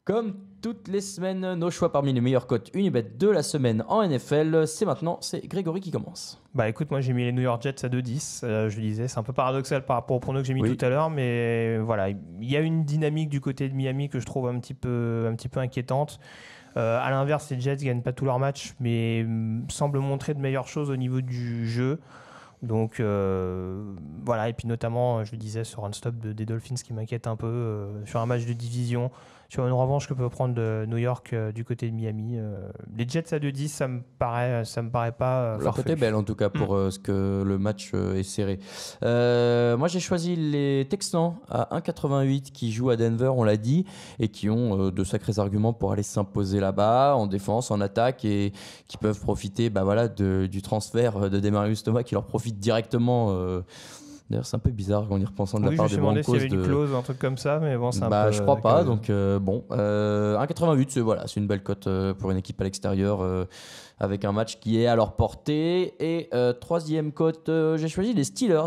Comme toutes les semaines, nos choix parmi les meilleures cotes Unibet de la semaine en NFL. C'est Grégory qui commence. Bah écoute, moi j'ai mis les New York Jets à 2-10. Je le disais, c'est un peu paradoxal par rapport au prono que j'ai mis tout à l'heure, mais voilà, il y a une dynamique du côté de Miami que je trouve un petit peu inquiétante. À l'inverse, les Jets gagnent pas tous leurs matchs, mais semblent montrer de meilleures choses au niveau du jeu. Donc voilà, et puis notamment, je le disais, ce run-stop des Dolphins qui m'inquiète un peu sur un match de division, sur une revanche que peut prendre New York du côté de Miami. Les Jets à 2-10, ça me paraît pas La cote est belle en tout cas pour ce que le match est serré. Moi j'ai choisi les Texans à 1,88 qui jouent à Denver, on l'a dit, et qui ont de sacrés arguments pour aller s'imposer là-bas en défense, en attaque, et qui peuvent profiter du transfert de Demaryius Thomas qui leur profite directement. D'ailleurs, c'est un peu bizarre quand on y repense de la part des Broncos. Je me demandais s'il y avait une clause, un truc comme ça, mais bon, c'est un peu... Je crois pas, donc 1,88, c'est une belle cote pour une équipe à l'extérieur avec un match qui est à leur portée. Et troisième cote, j'ai choisi les Steelers,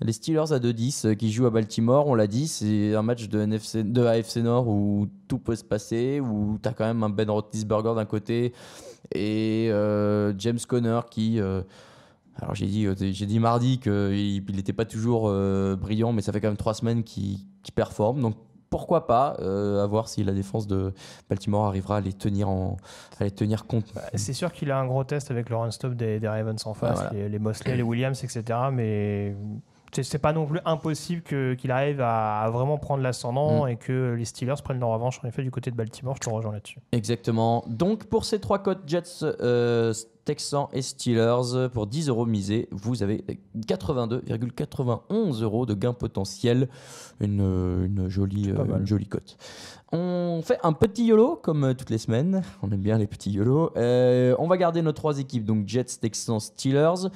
les Steelers à 2,10 qui jouent à Baltimore. On l'a dit, c'est un match de AFC Nord où tout peut se passer, où tu as quand même un Ben Roethlisberger d'un côté et James Conner qui... Alors j'ai dit mardi qu'il n'était pas toujours brillant, mais ça fait quand même 3 semaines qu'il performe. Donc pourquoi pas, à voir si la défense de Baltimore arrivera à les tenir compte. C'est sûr qu'il a un gros test avec le run-stop des Ravens en face, voilà. les Mosley, les Williams, etc. Mais c'est pas non plus impossible qu'il arrive à vraiment prendre l'ascendant et que les Steelers prennent leur revanche en effet du côté de Baltimore. Je te rejoins là-dessus. Exactement. Donc pour ces 3 cotes Jets, Texans et Steelers, pour 10 € misés, vous avez 82,91 € de gain potentiel. Une jolie cote. On fait un petit YOLO comme toutes les semaines. On aime bien les petits YOLO. On va garder nos 3 équipes, donc Jets, Texans, Steelers.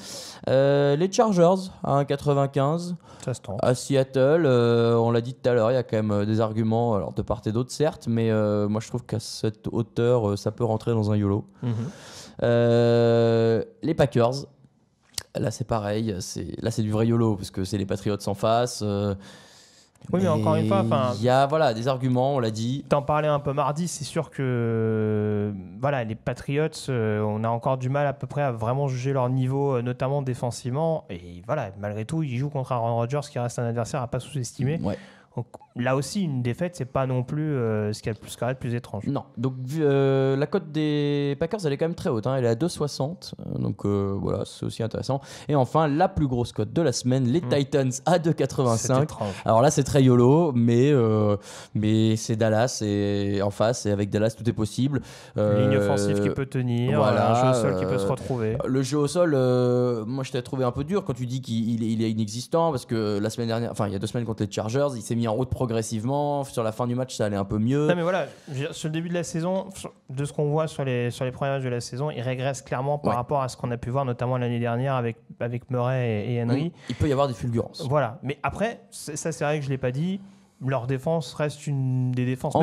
Les Chargers à 1,95. Ça se tente. À Seattle, on l'a dit tout à l'heure, il y a quand même des arguments de part et d'autre, certes, mais moi je trouve qu'à cette hauteur, ça peut rentrer dans un YOLO. Les Packers, là c'est pareil, c'est du vrai YOLO parce que c'est les Patriots en face. Oui, mais encore une fois, il y a des arguments, on l'a dit. T'en parlais un peu mardi, c'est sûr que les Patriots, on a encore du mal à peu près à vraiment juger leur niveau, notamment défensivement. Et malgré tout, ils jouent contre Aaron Rodgers qui reste un adversaire à pas sous-estimer. Ouais. Donc, là aussi, une défaite, c'est pas non plus ce qu'il y a de plus étrange. Non, donc la cote des Packers, elle est quand même très haute, elle est à 2,60, donc voilà, c'est aussi intéressant. Et enfin, la plus grosse cote de la semaine, les Titans à 2,85. Alors là, c'est très YOLO, mais c'est Dallas et en face, et avec Dallas, tout est possible. Ligne offensive qui peut tenir, un jeu au sol qui peut se retrouver. Le jeu au sol, moi je t'ai trouvé un peu dur quand tu dis qu'il est inexistant, parce que la semaine dernière, il y a 2 semaines contre les Chargers, il s'est mis en route progressivement. Sur la fin du match, ça allait un peu mieux. Non, mais voilà, sur le début de la saison, de ce qu'on voit sur les premiers matchs de la saison, il régresse clairement par rapport à ce qu'on a pu voir, notamment l'année dernière avec Murray et Henry. Il peut y avoir des fulgurances. Voilà, mais après, ça c'est vrai que je ne l'ai pas dit, leur défense reste une des défenses,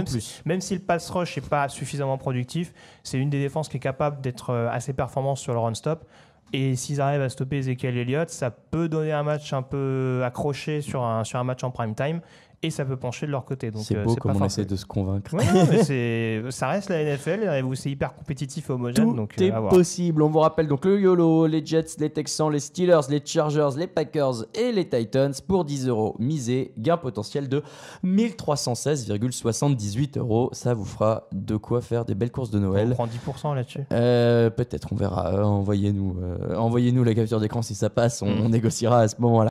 même si le pass rush n'est pas suffisamment productif, c'est une des défenses qui est capable d'être assez performante sur le run-stop. Et s'ils arrivent à stopper Ezekiel Elliott, ça peut donner un match un peu accroché sur un match en prime time. Et ça peut pencher de leur côté. Donc, c'est beau comme on essaie de se convaincre. Ouais, mais ça reste la NFL, où c'est hyper compétitif et homogène. Tout donc, est possible. On vous rappelle donc le YOLO, les Jets, les Texans, les Steelers, les Chargers, les Packers et les Titans pour 10 € misés. Gain potentiel de 1316,78 €. Ça vous fera de quoi faire des belles courses de Noël. On prend 10% là-dessus. Peut-être, on verra. Envoyez-nous la capture d'écran si ça passe. On négociera à ce moment-là.